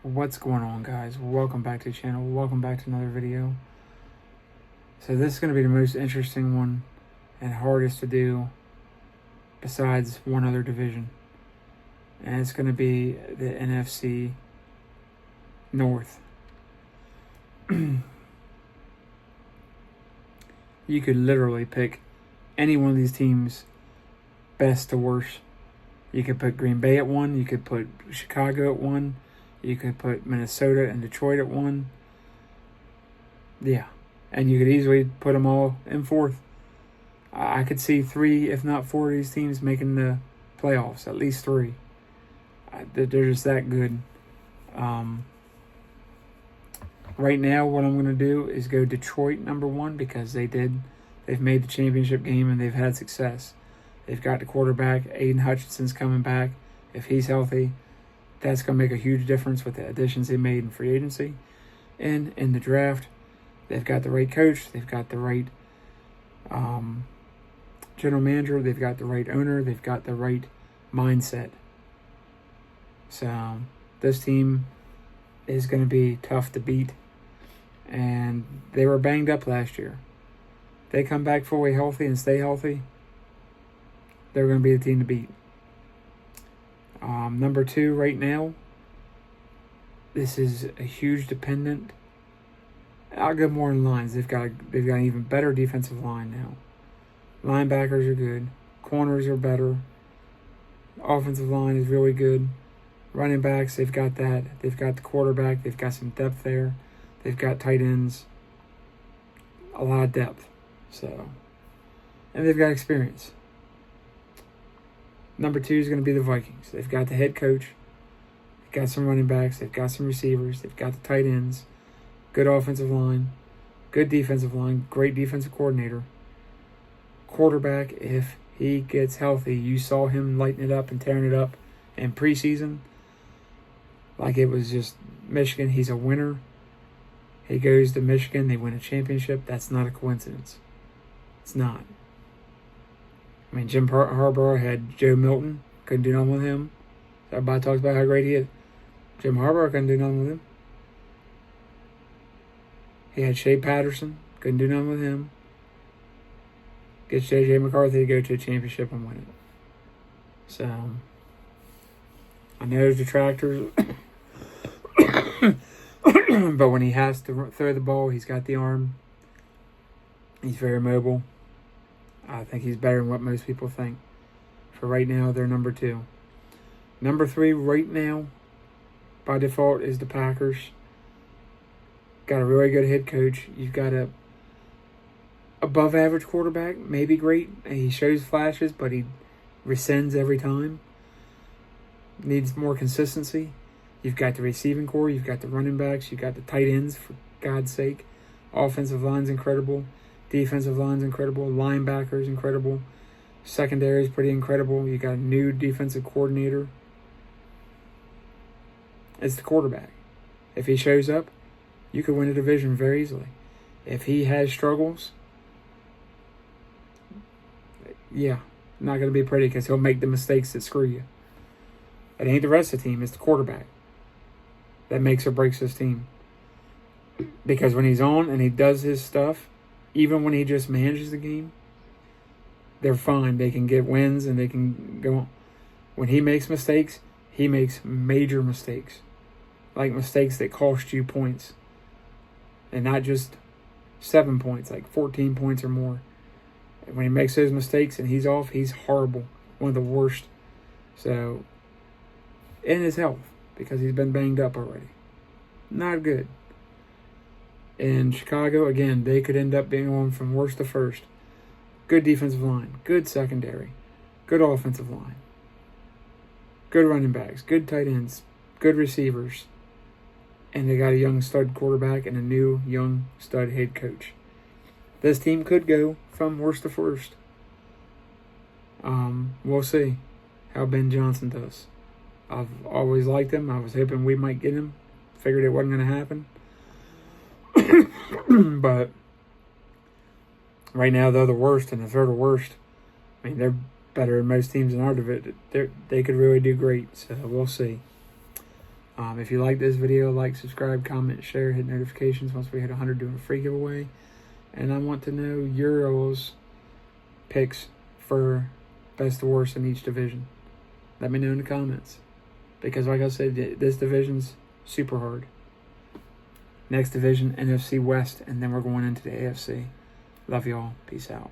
What's going on, guys? Welcome back to the channel. Welcome back to another video. So this is going to be the most interesting one and hardest to do besides one other division. And it's going to be the NFC North. You could literally pick any one of these teams best to worst. You could put Green Bay at 1. You could put Chicago at 1. You could put Minnesota and Detroit at 1. Yeah. And you could easily put them all in 4th. I could see 3, if not 4 of these teams making the playoffs. At least 3. They're just that good. Right now, what I'm going to do is go Detroit number 1 because they've made the championship game and they've had success. They've got the quarterback. Aiden Hutchinson's coming back. If he's healthy, that's going to make a huge difference with the additions they made in free agency and in the draft. They've got the right coach. They've got the right general manager. They've got the right owner. They've got the right mindset. So this team is going to be tough to beat. And they were banged up last year. They come back fully healthy and stay healthy, they're going to be the team to beat. Number 2 right now, this is a huge dependent. I'll go more in lines. They've got an even better defensive line now. Linebackers are good. Corners are better. Offensive line is really good. Running backs, they've got that. They've got the quarterback. They've got some depth there. They've got tight ends. A lot of depth. So, and they've got experience. Number 2 is going to be the Vikings. They've got the head coach. They've got some running backs. They've got some receivers. They've got the tight ends. Good offensive line. Good defensive line. Great defensive coordinator. Quarterback, if he gets healthy, you saw him lighting it up and tearing it up in preseason. Like it was just Michigan. He's a winner. He goes to Michigan. They win a championship. That's not a coincidence. It's not. I mean, Jim Harbaugh had Joe Milton. Couldn't do nothing with him. Everybody talks about how great he is. Jim Harbaugh couldn't do nothing with him. He had Shea Patterson. Couldn't do nothing with him. Gets J.J. McCarthy to go to a championship and win it. So, I know there's detractors. But when he has to throw the ball, he's got the arm. He's very mobile. I think he's better than what most people think. For right now, they're number 2. Number 3 right now, by default, is the Packers. Got a really good head coach. You've got a above average quarterback, maybe great. He shows flashes, but he rescinds every time. Needs more consistency. You've got the receiving core. You've got the running backs. You've got the tight ends, for God's sake. Offensive line's incredible. Defensive line's incredible. Linebackers incredible. Secondary is pretty incredible. You got a new defensive coordinator. It's the quarterback. If he shows up, you could win a division very easily. If he has struggles, yeah, not going to be pretty because he'll make the mistakes that screw you. It ain't the rest of the team. It's the quarterback that makes or breaks this team. Because when he's on and he does his stuff, even when he just manages the game, they're fine. They can get wins and they can go on. When he makes mistakes, he makes major mistakes. Like mistakes that cost you points. And not just 7 points, like 14 points or more. When he makes those mistakes and he's off, he's horrible. One of the worst. So, in his health, because he's been banged up already. Not good. In Chicago, again, they could end up being on from worst to first. Good defensive line. Good secondary. Good offensive line. Good running backs. Good tight ends. Good receivers. And they got a young stud quarterback and a new young stud head coach. This team could go from worst to first. We'll see how Ben Johnson does. I've always liked him. I was hoping we might get him. Figured it wasn't going to happen. But right now they're the worst, and if they're the worst, I mean, they're better than most teams in our division. They could really do great, so we'll see. If you like this video, like, subscribe, comment, share, hit notifications once we hit 100, doing a free giveaway. And I want to know your picks for best to worst in each division. Let me know in the comments. Because like I said, this division's super hard. Next division, NFC West, and then we're going into the AFC. Love y'all. Peace out.